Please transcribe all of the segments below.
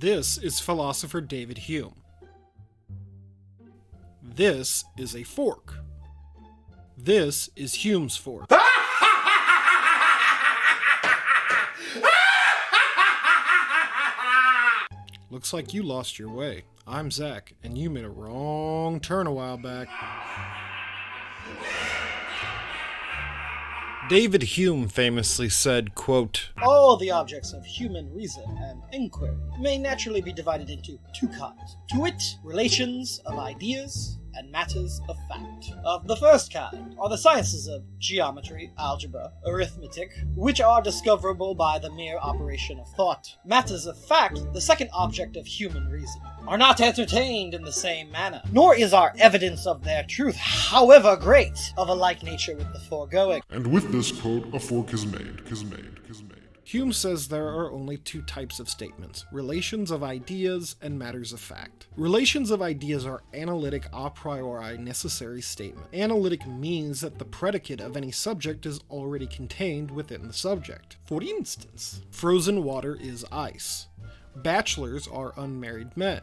This is philosopher David Hume. This is a fork. This is Hume's fork. Looks like you lost your way. I'm Zach, and you made a wrong turn a while back. David Hume famously said, quote, "All the objects of human reason and inquiry may naturally be divided into two kinds, to wit, relations of ideas and matters of fact. Of the first kind are the sciences of geometry, algebra, arithmetic, which are discoverable by the mere operation of thought. Matters of fact, the second object of human reason, are not entertained in the same manner, nor is our evidence of their truth, however great, of a like nature with the foregoing." And with this quote, a fork is made. Hume says there are only two types of statements, relations of ideas and matters of fact. Relations of ideas are analytic a priori necessary statements. Analytic means that the predicate of any subject is already contained within the subject. For instance, frozen water is ice. Bachelors are unmarried men.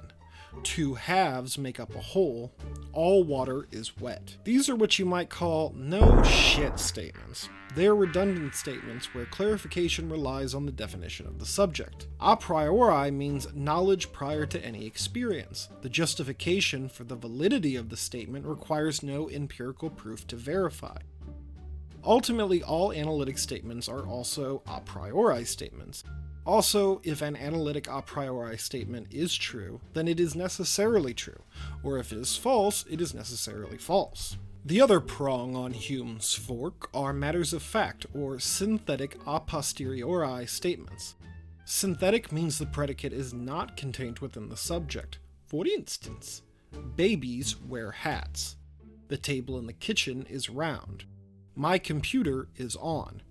Two halves make up a whole. All water is wet. These are what you might call no shit statements. They are redundant statements where clarification relies on the definition of the subject. A priori means knowledge prior to any experience. The justification for the validity of the statement requires no empirical proof to verify. Ultimately, all analytic statements are also a priori statements. Also, if an analytic a priori statement is true, then it is necessarily true, or if it is false, it is necessarily false. The other prong on Hume's fork are matters of fact, or synthetic a posteriori statements. Synthetic means the predicate is not contained within the subject. For instance, babies wear hats. The table in the kitchen is round. My computer is on.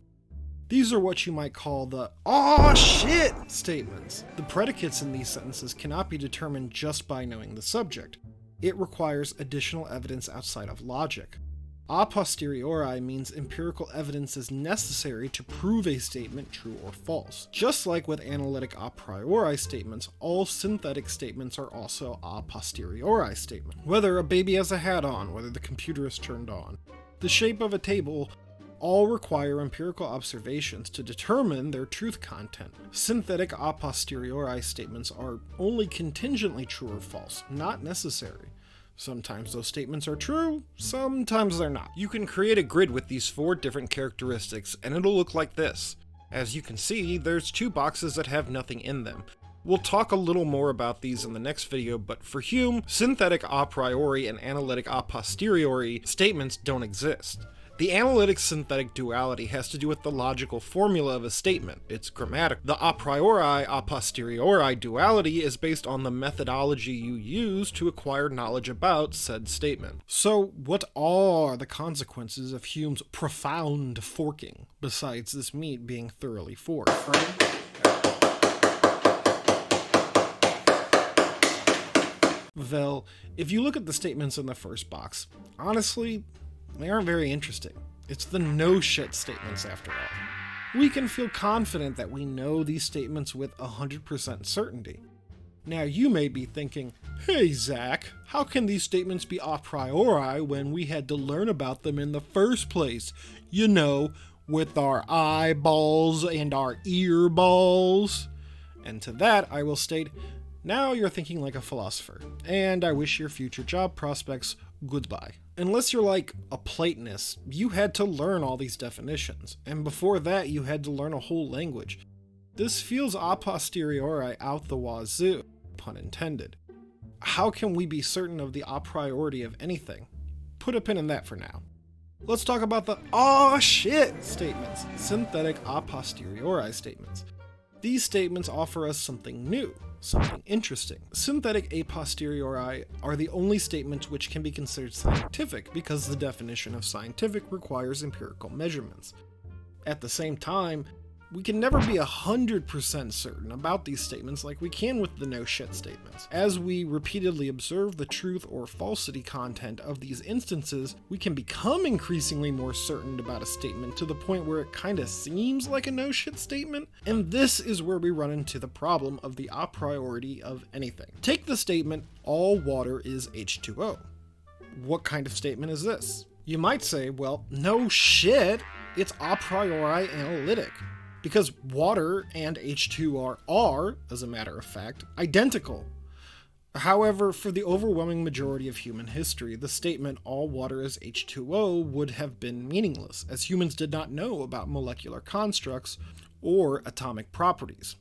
These are what you might call the "aw shit" statements. The predicates in these sentences cannot be determined just by knowing the subject. It requires additional evidence outside of logic. A posteriori means empirical evidence is necessary to prove a statement true or false. Just like with analytic a priori statements, all synthetic statements are also a posteriori statements. Whether a baby has a hat on, whether the computer is turned on, the shape of a table, all require empirical observations to determine their truth content. Synthetic a posteriori statements are only contingently true or false, not necessary. Sometimes those statements are true, sometimes they're not. You can create a grid with these four different characteristics, and it'll look like this. As you can see, there's two boxes that have nothing in them. We'll talk a little more about these in the next video, but for Hume, synthetic a priori and analytic a posteriori statements don't exist. The analytic-synthetic duality has to do with the logical formula of a statement. It's grammatical. The a priori, a posteriori duality is based on the methodology you use to acquire knowledge about said statement. So, what are the consequences of Hume's profound forking, besides this meat being thoroughly forked? Well, if you look at the statements in the first box, honestly, they aren't very interesting. It's the no shit statements after all. We can feel confident that we know these statements with 100% certainty. Now you may be thinking, hey Zach, how can these statements be a priori when we had to learn about them in the first place? You know, with our eyeballs and our earballs. And to that I will state, now you're thinking like a philosopher, and I wish your future job prospects goodbye. Unless you're like a Platonist, you had to learn all these definitions, and before that you had to learn a whole language. This feels a posteriori out the wazoo, pun intended. How can we be certain of the a priority of anything? Put a pin in that for now. Let's talk about the "aw shit" statements, synthetic a posteriori statements. These statements offer us something new, something interesting. Synthetic a posteriori are the only statements which can be considered scientific because the definition of scientific requires empirical measurements. At the same time, We can never be 100% certain about these statements like we can with the no shit statements. As we repeatedly observe the truth or falsity content of these instances, we can become increasingly more certain about a statement to the point where it kinda seems like a no shit statement, and this is where we run into the problem of the a priori of anything. Take the statement, all water is H2O. What kind of statement is this? You might say, well, no shit, it's a priori analytic, because water and H2O are, as a matter of fact, identical. However, for the overwhelming majority of human history, the statement all water is H2O would have been meaningless, as humans did not know about molecular constructs or atomic properties.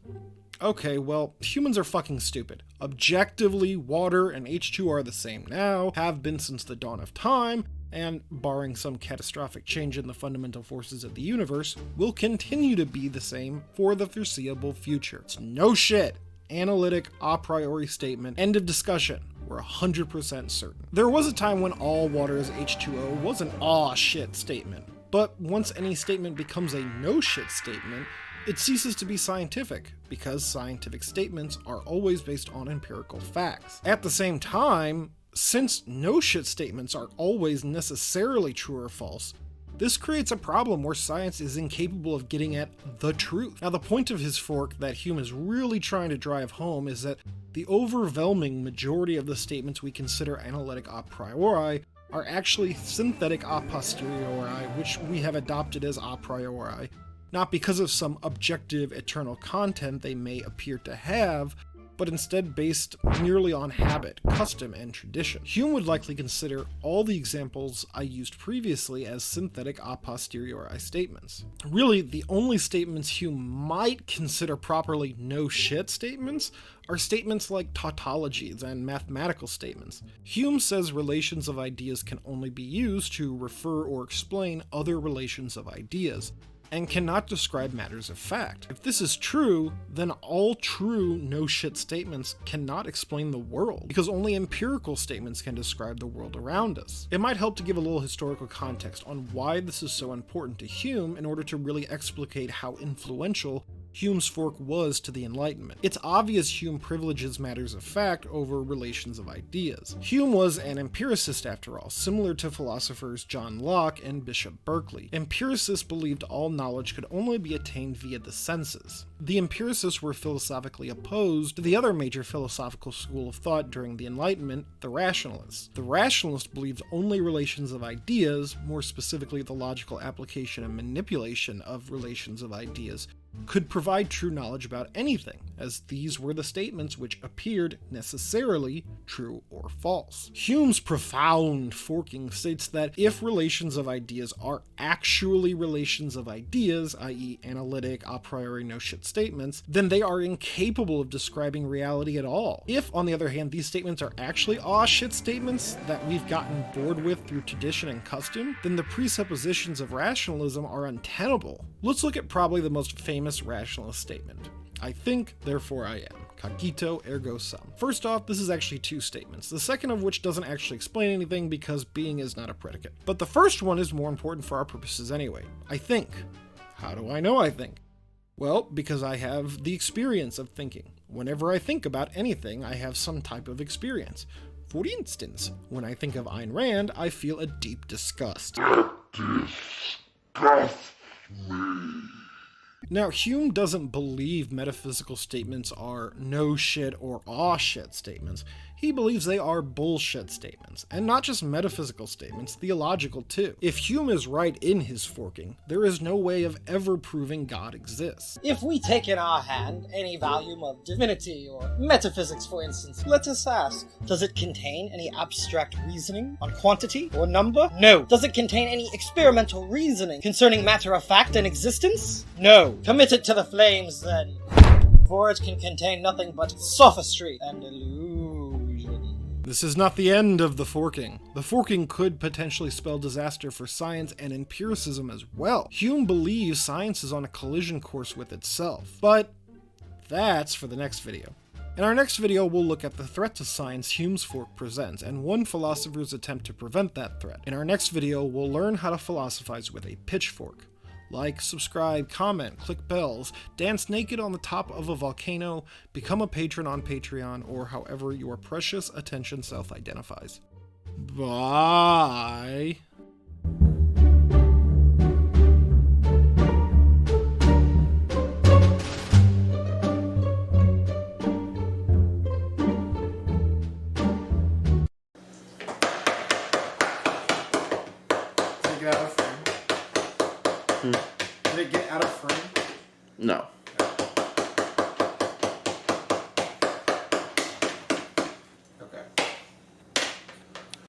Okay, well, humans are fucking stupid. Objectively, water and H2O are the same now, have been since the dawn of time, and, barring some catastrophic change in the fundamental forces of the universe, will continue to be the same for the foreseeable future. It's no shit. Analytic, a priori statement. End of discussion. We're 100% certain. There was a time when all water is H2O was an aw shit statement. But once any statement becomes a no shit statement, it ceases to be scientific, because scientific statements are always based on empirical facts. At the same time, since no shit statements are always necessarily true or false, this creates a problem where science is incapable of getting at the truth. Now, the point of his fork that Hume is really trying to drive home is that the overwhelming majority of the statements we consider analytic a priori are actually synthetic a posteriori, which we have adopted as a priori, not because of some objective eternal content they may appear to have, but instead based merely on habit, custom, and tradition. Hume would likely consider all the examples I used previously as synthetic a posteriori statements. Really, the only statements Hume might consider properly no shit statements are statements like tautologies and mathematical statements. Hume says relations of ideas can only be used to refer or explain other relations of ideas, and cannot describe matters of fact. If this is true, then all true no-shit statements cannot explain the world, because only empirical statements can describe the world around us. It might help to give a little historical context on why this is so important to Hume in order to really explicate how influential Hume's fork was to the Enlightenment. It's obvious Hume privileges matters of fact over relations of ideas. Hume was an empiricist after all, similar to philosophers John Locke and Bishop Berkeley. Empiricists believed all knowledge could only be attained via the senses. The empiricists were philosophically opposed to the other major philosophical school of thought during the Enlightenment, the rationalists. The rationalists believed only relations of ideas, more specifically the logical application and manipulation of relations of ideas, could provide true knowledge about anything, as these were the statements which appeared necessarily true or false. Hume's profound forking states that if relations of ideas are actually relations of ideas, i.e. analytic, a priori, no shit statements, then they are incapable of describing reality at all. If, on the other hand, these statements are actually aw shit statements that we've gotten bored with through tradition and custom, then the presuppositions of rationalism are untenable. Let's look at probably the most famous rationalist statement. I think, therefore I am. Cogito ergo sum. First off, this is actually two statements, the second of which doesn't actually explain anything because being is not a predicate. But the first one is more important for our purposes anyway. I think. How do I know I think? Well, because I have the experience of thinking. Whenever I think about anything, I have some type of experience. For instance, when I think of Ayn Rand, I feel a deep disgust. Now, Hume doesn't believe metaphysical statements are no shit or aw shit statements. He believes they are bullshit statements, and not just metaphysical statements, theological too. If Hume is right in his forking, there is no way of ever proving God exists. If we take in our hand any volume of divinity or metaphysics, for instance, let us ask, does it contain any abstract reasoning on quantity or number? No. Does it contain any experimental reasoning concerning matter of fact and existence? No. Commit it to the flames then, for it can contain nothing but sophistry and illusion. This is not the end of the forking. The forking could potentially spell disaster for science and empiricism as well. Hume believes science is on a collision course with itself, but that's for the next video. In our next video, we'll look at the threat to science Hume's fork presents, and one philosopher's attempt to prevent that threat. In our next video, we'll learn how to philosophize with a pitchfork. Like, subscribe, comment, click bells, dance naked on the top of a volcano, become a patron on Patreon, or however your precious attention self-identifies. Bye! Did it get out of frame? No.